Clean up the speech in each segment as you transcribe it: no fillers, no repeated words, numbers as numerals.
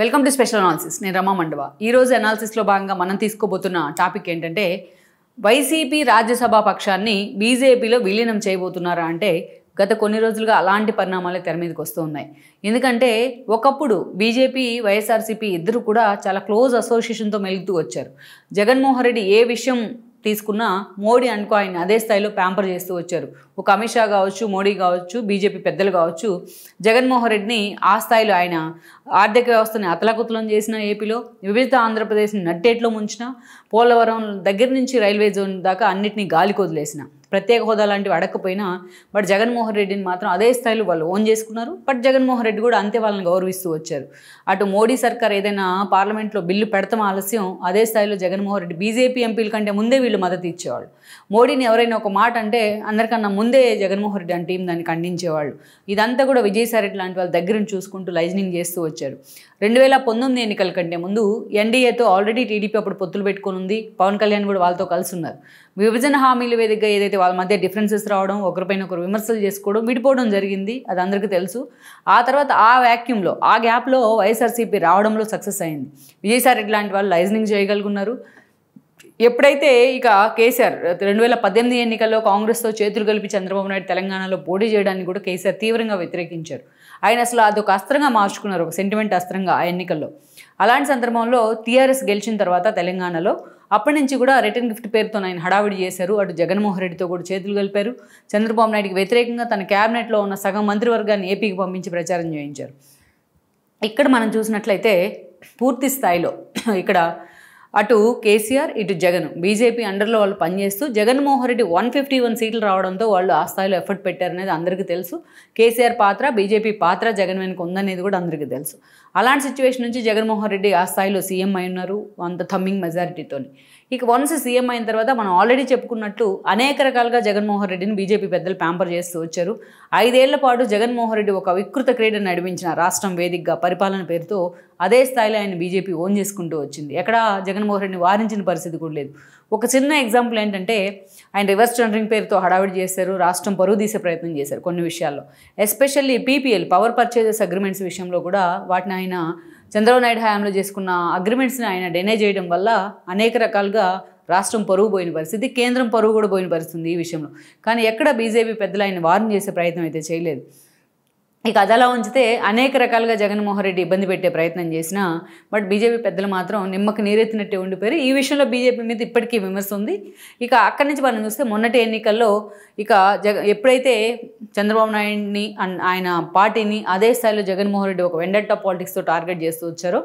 Welcome to special analysis. నేను రమా మండవ. ఈరోజు అనాలిసిస్లో భాగంగా మనం తీసుకోబోతున్న టాపిక్ ఏంటంటే వైసీపీ రాజ్యసభ పక్షాన్ని బీజేపీలో విలీనం చేయబోతున్నారా అంటే గత కొన్ని రోజులుగా అలాంటి పరిణామాలే తెర మీదకి వస్తూ ఉన్నాయి. ఎందుకంటే ఒకప్పుడు బీజేపీ వైఎస్ఆర్సీపీ ఇద్దరు కూడా చాలా క్లోజ్ అసోసియేషన్తో మెలుగుతూ వచ్చారు. జగన్మోహన్ రెడ్డి ఏ విషయం తీసుకున్నా మోడీ అనుకో ఆయన అదే స్థాయిలో ప్యాంపర్ చేస్తూ వచ్చారు. ఒక అమిత్ షా కావచ్చు, మోడీ కావచ్చు, బీజేపీ పెద్దలు కావచ్చు, జగన్మోహన్ రెడ్డిని ఆ స్థాయిలో ఆయన ఆర్థిక వ్యవస్థని అతలాకుతలం చేసిన, ఏపీలో వివిధ ఆంధ్రప్రదేశ్ని నట్టేట్లో ముంచిన, పోలవరం దగ్గర నుంచి రైల్వే జోన్ దాకా అన్నిటినీ గాలికి వదిలేసిన, ప్రత్యేక హోదా లాంటివి అడగకపోయినా బట్ జగన్మోహన్ రెడ్డిని మాత్రం అదే స్థాయిలో వాళ్ళు ఓన్ చేసుకున్నారు. బట్ జగన్మోహన్ రెడ్డి కూడా అంతే వాళ్ళని గౌరవిస్తూ వచ్చారు. అటు మోడీ సర్కార్ ఏదైనా పార్లమెంట్లో బిల్లు పెడతాం ఆలస్యం, అదే స్థాయిలో జగన్మోహన్ రెడ్డి బీజేపీ ఎంపీల కంటే ముందే వీళ్ళు మద్దతు ఇచ్చేవాళ్ళు. మోడీని ఎవరైనా ఒక మాట అంటే అందరికన్నా ముందే జగన్మోహన్ రెడ్డి అని టీం దాన్ని ఖండించేవాళ్ళు. ఇదంతా కూడా విజయసాయి రెడ్డి లాంటి వాళ్ళ దగ్గర నుంచి చూసుకుంటూ లైజనింగ్ చేస్తూ వచ్చారు. 2019 ఎన్నికల కంటే ముందు ఎన్డీఏతో ఆల్రెడీ టీడీపీ అప్పుడు పొత్తులు పెట్టుకుని ఉంది. పవన్ కళ్యాణ్ కూడా వాళ్ళతో కలిసి ఉన్నారు. విభజన హామీల వేదికగా ఏదైతే వాళ్ళ మధ్య డిఫరెన్సెస్ రావడం, ఒకరిపైన ఒకరు విమర్శలు చేసుకోవడం, విడిపోవడం జరిగింది. అది అందరికీ తెలుసు. ఆ తర్వాత ఆ వ్యాక్యూమ్లో, ఆ గ్యాప్లో వైఎస్ఆర్సీపీ రావడంలో సక్సెస్ అయింది. విజయసాయి రెడ్డి లాంటి వాళ్ళు లైజనింగ్ చేయగలుగున్నారు. ఎప్పుడైతే ఇక కేసీఆర్ 2018 ఎన్నికల్లో కాంగ్రెస్తో చేతులు కలిపి చంద్రబాబు నాయుడు తెలంగాణలో పోటీ చేయడానికి కూడా కేసీఆర్ తీవ్రంగా వ్యతిరేకించారు. ఆయన అసలు అదొక అస్త్రంగా మార్చుకున్నారు, ఒక సెంటిమెంట్ అస్త్రంగా ఆ ఎన్నికల్లో. అలాంటి సందర్భంలో టీఆర్ఎస్ గెలిచిన తర్వాత తెలంగాణలో అప్పటి నుంచి కూడా రిటర్న్ గిఫ్ట్ పేరుతో ఆయన హడావిడి చేశారు. అటు జగన్మోహన్ రెడ్డితో కూడా చేతులు కలిపారు. చంద్రబాబు నాయుడికి వ్యతిరేకంగా తన క్యాబినెట్లో ఉన్న సగం మంత్రివర్గాన్ని ఏపీకి పంపించి ప్రచారం చేయించారు. ఇక్కడ మనం చూసినట్లయితే పూర్తి స్థాయిలో ఇక్కడ అటు కేసీఆర్, ఇటు జగన్ బీజేపీ అండర్లో వాళ్ళు పనిచేస్తూ జగన్మోహన్ రెడ్డి 151 సీట్లు రావడంతో వాళ్ళు ఆ స్థాయిలో ఎఫర్ట్ పెట్టారనేది అందరికీ తెలుసు. కేసీఆర్ పాత్ర, బీజేపీ పాత్ర జగన్ వెనుక ఉందనేది కూడా అందరికీ తెలుసు. అలాంటి సిచ్యువేషన్ నుంచి జగన్మోహన్ రెడ్డి ఆ స్థాయిలో సీఎం అయి ఉన్నారు, అంత థమ్మింగ్ మెజారిటీతోని. ఇక వన్స్ సీఎం అయిన తర్వాత మనం ఆల్రెడీ చెప్పుకున్నట్టు అనేక రకాలుగా జగన్మోహన్ రెడ్డిని బీజేపీ పెద్దలు ప్యాంపర్ చేస్తూ వచ్చారు. 5 ఏళ్ల పాటు జగన్మోహన్ రెడ్డి ఒక వికృత క్రీడను నడిపించిన రాష్ట్రం వేదికగా పరిపాలన పేరుతో అదే స్థాయిలో ఆయన బీజేపీ ఓన్ చేసుకుంటూ వచ్చింది. ఎక్కడా జగన్మోహన్ రెడ్డిని వారించిన పరిస్థితి కూడా లేదు. ఒక చిన్న ఎగ్జాంపుల్ ఏంటంటే ఆయన రివర్స్ టెండరింగ్ పేరుతో హడావిడి చేశారు, రాష్ట్రం పరువు తీసే ప్రయత్నం చేశారు కొన్ని విషయాల్లో. Especially PPL power purchases agreements విషయంలో కూడా వాటిని ఆయన చంద్రబాబు నాయుడు హయాంలో చేసుకున్న అగ్రిమెంట్స్ని ఆయన డెనే చేయడం వల్ల అనేక రకాలుగా రాష్ట్రం పరువు పోయిన పరిస్థితి, కేంద్రం పరువు కూడా పోయిన పరిస్థితి ఈ విషయంలో. కానీ ఎక్కడ బీజేపీ పెద్దలు ఆయన వార్న్ చేసే ప్రయత్నం అయితే చేయలేదు. ఇక అదలా ఉంచితే అనేక రకాలుగా జగన్మోహన్ రెడ్డి ఇబ్బంది పెట్టే ప్రయత్నం చేసినా బట్ బీజేపీ పెద్దలు మాత్రం నిమ్మకు నీరెత్తినట్టే ఉండిపోయారు. ఈ విషయంలో బీజేపీ మీద ఇప్పటికీ విమర్శ ఉంది. ఇక అక్కడి నుంచి మనం చూస్తే మొన్నటి ఎన్నికల్లో ఇక ఎప్పుడైతే చంద్రబాబు నాయుడిని ఆయన పార్టీని అదే స్థాయిలో జగన్మోహన్ రెడ్డి ఒక వెండట్టా పాలిటిక్స్తో టార్గెట్ చేస్తూ వచ్చారో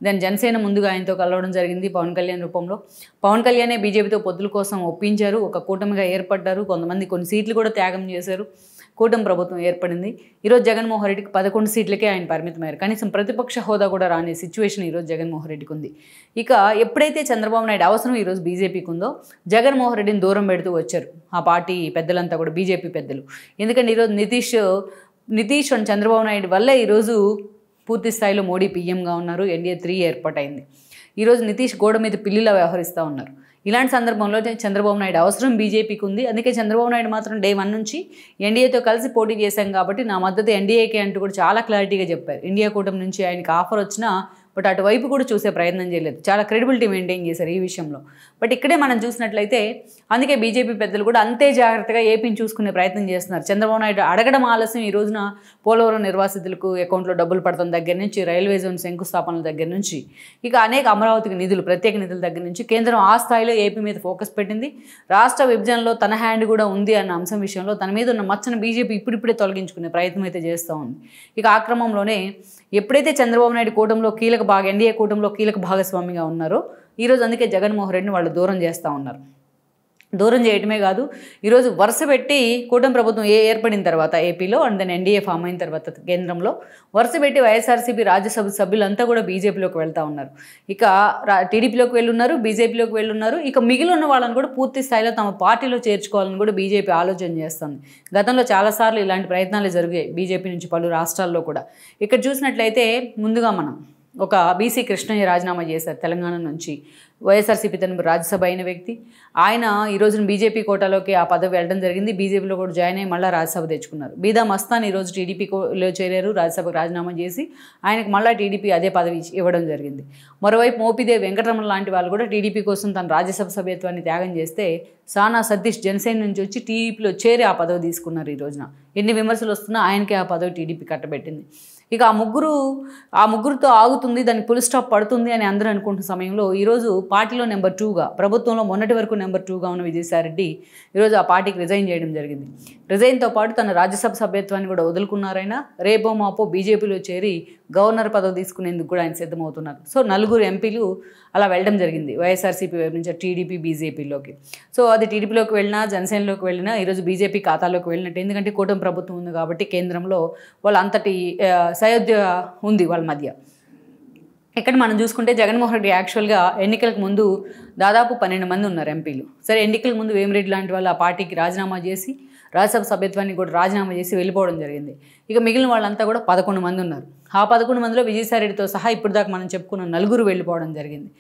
దాని జనసేన ముందుగా ఆయనతో కలవడం జరిగింది పవన్ కళ్యాణ్ రూపంలో. పవన్ కళ్యాణే బీజేపీతో పొత్తుల కోసం ఒప్పించారు, ఒక కూటమిగా ఏర్పడ్డారు, కొంతమంది కొన్ని సీట్లు కూడా త్యాగం చేశారు. కూటమి ప్రభుత్వం ఏర్పడింది. ఈరోజు జగన్మోహన్ రెడ్డికి 11 సీట్లకే ఆయన పరిమితమయ్యారు. కనీసం ప్రతిపక్ష హోదా కూడా రాని సిచ్యువేషన్ ఈరోజు జగన్మోహన్ రెడ్డికి ఉంది. ఇక ఎప్పుడైతే చంద్రబాబు నాయుడు అవసరం ఈరోజు బీజేపీకి ఉందో జగన్మోహన్ రెడ్డిని దూరం పెడుతూ వచ్చారు ఆ పార్టీ పెద్దలంతా కూడా, బీజేపీ పెద్దలు. ఎందుకంటే ఈరోజు నితీష్ అండ్ చంద్రబాబు నాయుడు వల్లే ఈరోజు పూర్తి స్థాయిలో మోడీ పీఎంగా ఉన్నారు, ఎన్డీఏ 3 ఏర్పాటైంది. ఈరోజు నితీష్ గోడ మీద పిల్లిలా వ్యవహరిస్తూ ఉన్నారు. ఇలాంటి సందర్భంలో చంద్రబాబు నాయుడు అవసరం బీజేపీకి ఉంది. అందుకే చంద్రబాబు నాయుడు మాత్రం డే 1 నుంచి ఎన్డీఏతో కలిసి పోటీ చేశాం కాబట్టి నా మద్దతు ఎన్డీఏకే అంటూ కూడా చాలా క్లారిటీగా చెప్పారు. ఇండియా కూటమి నుంచి ఆయనకి ఆఫర్ వచ్చినా బట్ అటువైపు కూడా చూసే ప్రయత్నం చేయలేదు. చాలా క్రెడిబిలిటీ మెయింటైన్ చేశారు ఈ విషయంలో. బట్ ఇక్కడే మనం చూసినట్లయితే అందుకే బీజేపీ పెద్దలు కూడా అంతే జాగ్రత్తగా ఏపీని చూసుకునే ప్రయత్నం చేస్తున్నారు. చంద్రబాబు నాయుడు అడగడం ఆలస్యం ఈ రోజున పోలవరం నిర్వాసితులకు అకౌంట్లో డబ్బులు పడతాం దగ్గర నుంచి, రైల్వే జోన్ శంకుస్థాపనల దగ్గర నుంచి, ఇక అనేక అమరావతికి నిధులు, ప్రత్యేక నిధుల దగ్గర నుంచి కేంద్రం ఆ స్థాయిలో ఏపీ మీద ఫోకస్ పెట్టింది. రాష్ట్ర విభజనలో తన హ్యాండ్ కూడా ఉంది అన్న అంశం విషయంలో తన మీద ఉన్న మచ్చను బీజేపీ ఇప్పుడిప్పుడే తొలగించుకునే ప్రయత్నం అయితే చేస్తూ ఉంది. ఇక ఆ క్రమంలోనే ఎప్పుడైతే చంద్రబాబు నాయుడు కూటమిలో ఎన్డీఏ కూటమిలో కీలక భాగస్వామిగా ఉన్నారో ఈరోజు అందుకే జగన్మోహన్ రెడ్డిని వాళ్ళు దూరం చేస్తూ ఉన్నారు. దూరం చేయటమే కాదు, ఈరోజు వరుస పెట్టి కూటమి ప్రభుత్వం ఏర్పడిన తర్వాత ఏపీలో అండ్ దెన్ ఎన్డీఏ ఫామ్ అయిన తర్వాత కేంద్రంలో వరుస పెట్టి వైఎస్ఆర్సీపీ రాజ్యసభ సభ్యులంతా కూడా బీజేపీలోకి వెళ్తూ ఉన్నారు. ఇక టీడీపీలోకి వెళ్ళున్నారు, బీజేపీలోకి వెళ్ళున్నారు. ఇక మిగిలి ఉన్న వాళ్ళని కూడా పూర్తి స్థాయిలో తమ పార్టీలో చేర్చుకోవాలని కూడా బీజేపీ ఆలోచన చేస్తుంది. గతంలో చాలాసార్లు ఇలాంటి ప్రయత్నాలు జరిగాయి బీజేపీ నుంచి పలు రాష్ట్రాల్లో కూడా. ఇక్కడ చూసినట్లయితే ముందుగా మనం ఒక బీసీ కృష్ణయ్య రాజీనామా చేశారు తెలంగాణ నుంచి. వైఎస్ఆర్సీపీ తరపున రాజ్యసభ అయిన వ్యక్తి ఆయన. ఈ రోజున బీజేపీ కోటాలోకి ఆ పదవి వెళ్ళడం జరిగింది. బీజేపీలో కూడా జాయిన్ అయ్యి మళ్ళీ రాజ్యసభ తెచ్చుకున్నారు. బీదా మస్తాన్ ఈరోజు టీడీపీలో చేరారు, రాజ్యసభకు రాజీనామా చేసి ఆయనకు మళ్ళీ టీడీపీ అదే పదవి ఇవ్వడం జరిగింది. మరోవైపు మోపిదేవి వెంకటరమణ లాంటి వాళ్ళు కూడా టీడీపీ కోసం తన రాజ్యసభ సభ్యత్వాన్ని త్యాగం చేస్తే సానా సతీష్ జనసేన నుంచి వచ్చి టీడీపీలో చేరి ఆ పదవి తీసుకున్నారు. ఈ రోజున ఎన్ని విమర్శలు వస్తున్నా ఆయనకే ఆ పదవి టీడీపీ కట్టబెట్టింది. ఇక ఆ ముగ్గురుతో ఆగుతుంది, దానికి ఫుల్ స్టాప్ పడుతుంది అని అందరూ అనుకుంటున్న సమయంలో ఈరోజు పార్టీలో నెంబర్ 2గా, ప్రభుత్వంలో మొన్నటి వరకు నెంబర్ 2గా ఉన్న విజయసాయిరెడ్డి ఈరోజు ఆ పార్టీకి రిజైన్ చేయడం జరిగింది. రిజైన్తో పాటు తన రాజ్యసభ సభ్యత్వాన్ని కూడా వదులుకున్నారైనా. రేపో మాపో బీజేపీలో చేరి గవర్నర్ పదవి తీసుకునేందుకు కూడా ఆయన సిద్ధమవుతున్నారు. సో 4 ఎంపీలు అలా వెళ్ళడం జరిగింది వైఎస్ఆర్సీపీ వైపు నుంచి టీడీపీ బీజేపీలోకి. సో అది టీడీపీలోకి వెళ్ళినా జనసేనలోకి వెళ్ళినా ఈరోజు బీజేపీ ఖాతాలోకి వెళ్ళినట్టు. ఎందుకంటే కూటమి ప్రభుత్వం ఉంది కాబట్టి కేంద్రంలో వాళ్ళ అంతటి సయోధ్య ఉంది వాళ్ళ మధ్య. ఇక్కడ మనం చూసుకుంటే జగన్మోహన్ రెడ్డి యాక్చువల్గా ఎన్నికలకు ముందు దాదాపు 12 మంది ఉన్నారు ఎంపీలు. సరే, ఎన్నికలకు ముందు వేమిరెడ్డి లాంటి వాళ్ళు ఆ పార్టీకి రాజీనామా చేసి రాజ్యసభ సభ్యత్వాన్ని కూడా రాజీనామా చేసి వెళ్ళిపోవడం జరిగింది. ఇక మిగిలిన వాళ్ళంతా కూడా 11 మంది ఉన్నారు. ఆ 11 మందిలో విజయసాయిరెడ్డితో సహా ఇప్పుడు దాకా మనం చెప్పుకున్న 4 వెళ్ళిపోవడం జరిగింది.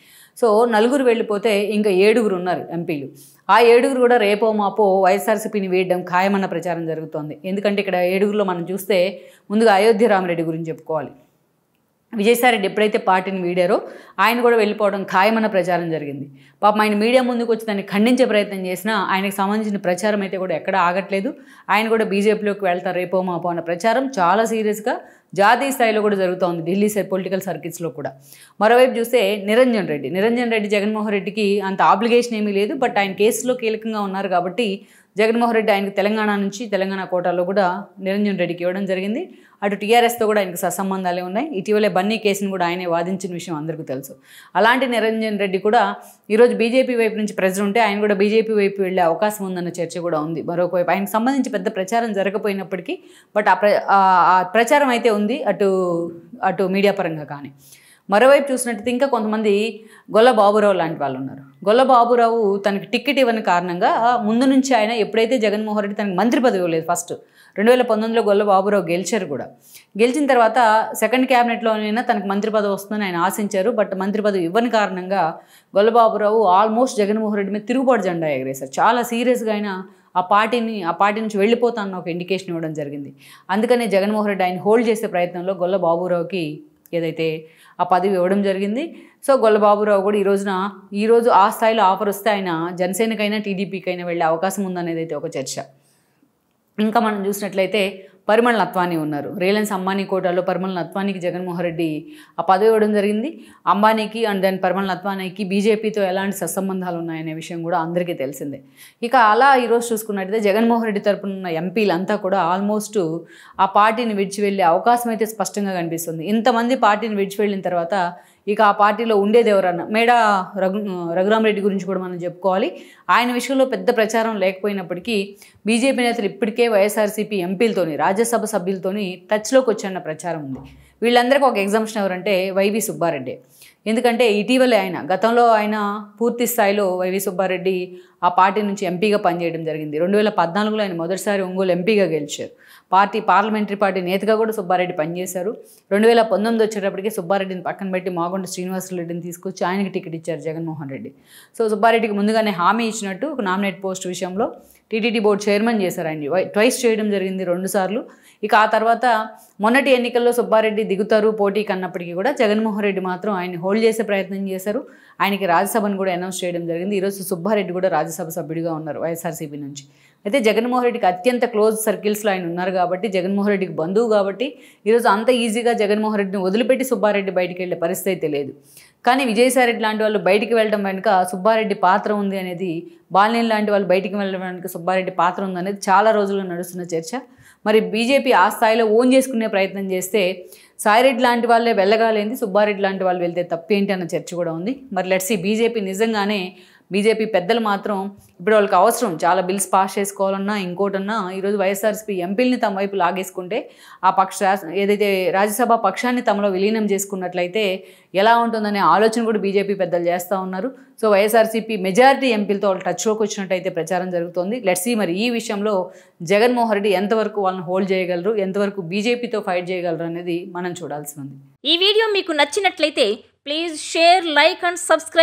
సో 4 వెళ్ళిపోతే ఇంకా 7 ఉన్నారు ఎంపీలు. ఆ 7 కూడా రేపో మాపో వైఎస్ఆర్సీపీని వేయడం ఖాయమన్న ప్రచారం జరుగుతోంది. ఎందుకంటే ఇక్కడ 7లో మనం చూస్తే ముందుగా అయోధ్య రామిరెడ్డి గురించి చెప్పుకోవాలి. విజయసాయిరెడ్డి ఎప్పుడైతే పార్టీని వీడారో ఆయన కూడా వెళ్ళిపోవడం ఖాయమన్న ప్రచారం జరిగింది. పాపం ఆయన మీడియా ముందుకు వచ్చి దాన్ని ఖండించే ప్రయత్నం చేసినా ఆయనకు సంబంధించిన ప్రచారం అయితే కూడా ఎక్కడ ఆగట్లేదు. ఆయన కూడా బీజేపీలోకి వెళ్తారు రేపో మాపో అన్న ప్రచారం చాలా సీరియస్గా జాతీయ స్థాయిలో కూడా జరుగుతోంది, ఢిల్లీ పొలిటికల్ సర్కిట్స్లో కూడా. మరోవైపు చూస్తే నిరంజన్ రెడ్డి జగన్మోహన్ రెడ్డికి అంత ఆబ్లిగేషన్ ఏమీ లేదు. బట్ ఆయన కేసులో కీలకంగా ఉన్నారు కాబట్టి జగన్మోహన్ రెడ్డి ఆయనకు తెలంగాణ కోటాలో కూడా నిరంజన్ రెడ్డికి ఇవ్వడం జరిగింది. అటు టీఆర్ఎస్తో కూడా ఆయనకు సత్సంబంధాలే ఉన్నాయి. ఇటీవలే బన్నీ కేసును కూడా ఆయనే వాదించిన విషయం అందరికీ తెలుసు. అలాంటి నిరంజన్ రెడ్డి కూడా ఈరోజు బీజేపీ వైపు నుంచి ప్రెజర్ ఉంటే ఆయన కూడా బీజేపీ వైపు వెళ్ళే అవకాశం ఉందన్న చర్చ కూడా ఉంది. మరొకవైపు ఆయనకు సంబంధించి పెద్ద ప్రచారం జరగకపోయినప్పటికీ బట్ ఆ ప్రచారం అయితే ఉంది అటు మీడియా పరంగా. కానీ మరోవైపు చూసినట్టయితే ఇంకా కొంతమంది గొల్ల బాబురావు లాంటి వాళ్ళు ఉన్నారు. గొల్ల బాబురావు తనకి టికెట్ ఇవ్వని కారణంగా ముందు నుంచి ఆయన ఎప్పుడైతే జగన్మోహన్ రెడ్డి తనకి మంత్రి పదవి ఇవ్వలేదు, ఫస్ట్ 2019లో గొల్ల బాబురావు గెలిచారు కూడా. గెలిచిన తర్వాత సెకండ్ క్యాబినెట్లోనైనా తనకు మంత్రి పదవి వస్తుందని ఆయన ఆశించారు. బట్ మంత్రి పదవి ఇవ్వని కారణంగా గొల్ల బాబురావు ఆల్మోస్ట్ జగన్మోహన్ రెడ్డి మీద తిరుగుబాటు జెండా ఎగరేశారు. చాలా సీరియస్గా ఆయన ఆ పార్టీ నుంచి వెళ్ళిపోతానన్న ఒక ఇండికేషన్ ఇవ్వడం జరిగింది. అందుకనే జగన్మోహన్ రెడ్డి ఆయన హోల్డ్ చేసే ప్రయత్నంలో గొల్ల బాబురావుకి ఏదైతే ఆ పదవి ఇవ్వడం జరిగింది. సో గొల్ల బాబురావు కూడా ఈరోజు ఆ స్థాయిలో ఆఫర్ వస్తే ఆయన జనసేనకైనా టీడీపీకైనా వెళ్ళే అవకాశం ఉందనేది అయితే ఒక చర్చ. ఇంకా మనం చూసినట్లయితే పరిమళ నత్వానీ ఉన్నారు. రిలయన్స్ అంబానీ కోటాలో పరిమళ నత్వానీకి జగన్మోహన్ రెడ్డి ఆ పదవి ఇవ్వడం జరిగింది. అంబానీకి అండ్ దెన్ పరిమళ నత్వానీకి బీజేపీతో ఎలాంటి సత్సంబంధాలు ఉన్నాయనే విషయం కూడా అందరికీ తెలిసిందే. ఇక అలా ఈరోజు చూసుకున్నట్టయితే జగన్మోహన్ రెడ్డి తరపున ఉన్న ఎంపీలంతా కూడా ఆల్మోస్ట్ ఆ పార్టీని విడిచి వెళ్ళే అవకాశం అయితే స్పష్టంగా కనిపిస్తుంది. ఇంతమంది పార్టీని విడిచి వెళ్ళిన తర్వాత ఇక ఆ పార్టీలో ఉండేది ఎవరన్నా మేడా రఘురామరెడ్డి గురించి కూడా మనం చెప్పుకోవాలి. ఆయన విషయంలో పెద్ద ప్రచారం లేకపోయినప్పటికీ బీజేపీ నేతలు ఇప్పటికే వైఎస్ఆర్సీపీ ఎంపీలతోని రాజ్యసభ సభ్యులతోని టచ్లోకి వచ్చన్న ప్రచారం ఉంది. వీళ్ళందరికీ ఒక ఎగ్జామ్షన్ ఎవరంటే వైవి సుబ్బారెడ్డి. ఎందుకంటే ఇటీవలే గతంలో ఆయన పూర్తి స్థాయిలో వైవి సుబ్బారెడ్డి ఆ పార్టీ నుంచి ఎంపీగా పనిచేయడం జరిగింది. 2014లో ఆయన మొదటిసారి ఒంగోలు ఎంపీగా గెలిచారు. పార్లమెంటరీ పార్టీ నేతగా కూడా సుబ్బారెడ్డి పనిచేశారు. 2019 వచ్చేటప్పటికి సుబ్బారెడ్డిని పక్కన పెట్టి మాగొండ శ్రీనివాసరెడ్డిని తీసుకొచ్చి ఆయనకి టికెట్ ఇచ్చారు జగన్మోహన్ రెడ్డి. సో సుబ్బారెడ్డికి ముందుగానే హామీ ఇచ్చినట్టు ఒక నామినేట్ పోస్ట్ విషయంలో టీటీడీ బోర్డు చైర్మన్ చేశారు. ఆయన ట్వైస్ చేయడం జరిగింది, 2 సార్లు. ఇక ఆ తర్వాత మొన్నటి ఎన్నికల్లో సుబ్బారెడ్డి దిగుతారు పోటీకి అన్నప్పటికీ కూడా జగన్మోహన్ రెడ్డి మాత్రం ఆయన్ని హోల్డ్ చేసే ప్రయత్నం చేశారు. ఆయనకి రాజ్యసభను కూడా అనౌన్స్ చేయడం జరిగింది. ఈరోజు సుబ్బారెడ్డి కూడా రాజ్యసభ సభ్యుడిగా ఉన్నారు వైఎస్ఆర్సీపీ నుంచి. అయితే జగన్మోహన్ రెడ్డికి అత్యంత క్లోజ్ సర్కిల్స్లో ఆయన ఉన్నారు కాబట్టి, జగన్మోహన్ రెడ్డికి బంధువు కాబట్టి ఈరోజు అంత ఈజీగా జగన్మోహన్ రెడ్డిని వదిలిపెట్టి సుబ్బారెడ్డి బయటికి వెళ్ళే పరిస్థితి అయితే లేదు. కానీ విజయసాయిరెడ్డి లాంటి వాళ్ళు బయటికి వెళ్ళడం వెనుక సుబ్బారెడ్డి పాత్ర ఉంది అనేది, బాలినేని లాంటి వాళ్ళు బయటికి వెళ్ళడం వెనుక సుబ్బారెడ్డి పాత్ర ఉందనేది చాలా రోజుల్లో నడుస్తున్న చర్చ. మరి బీజేపీ ఆ స్థాయిలో ఓన్ చేసుకునే ప్రయత్నం చేస్తే సాయిరెడ్డి లాంటి వాళ్ళే వెళ్ళగాలేంది, సుబ్బారెడ్డి లాంటి వాళ్ళు వెళ్తే తప్పేంటి అన్న చర్చ కూడా ఉంది. మరి లెట్స్ సీ బీజేపీ నిజంగానే బీజేపీ పెద్దలు మాత్రం ఇప్పుడు వాళ్ళకి అవసరం చాలా బిల్స్ పాస్ చేసుకోవాలన్నా ఇంకోటన్నా ఈరోజు వైఎస్ఆర్సీపీ ఎంపీలని తమ వైపు లాగేసుకుంటే ఆ ఏదైతే రాజ్యసభ పక్షాన్ని తమలో విలీనం చేసుకున్నట్లయితే ఎలా ఉంటుందనే ఆలోచన కూడా బీజేపీ పెద్దలు చేస్తూ ఉన్నారు. సో వైఎస్ఆర్సీపీ మెజారిటీ ఎంపీలతో వాళ్ళు టచ్లోకి వచ్చినట్టయితే ప్రచారం జరుగుతోంది. లెట్స్ సీ మరి ఈ విషయంలో జగన్మోహన్ రెడ్డి ఎంతవరకు వాళ్ళని హోల్డ్ చేయగలరు, ఎంతవరకు బీజేపీతో ఫైట్ చేయగలరు అనేది మనం చూడాల్సి ఉంది. ఈ వీడియో మీకు నచ్చినట్లయితే please share, like and subscribe.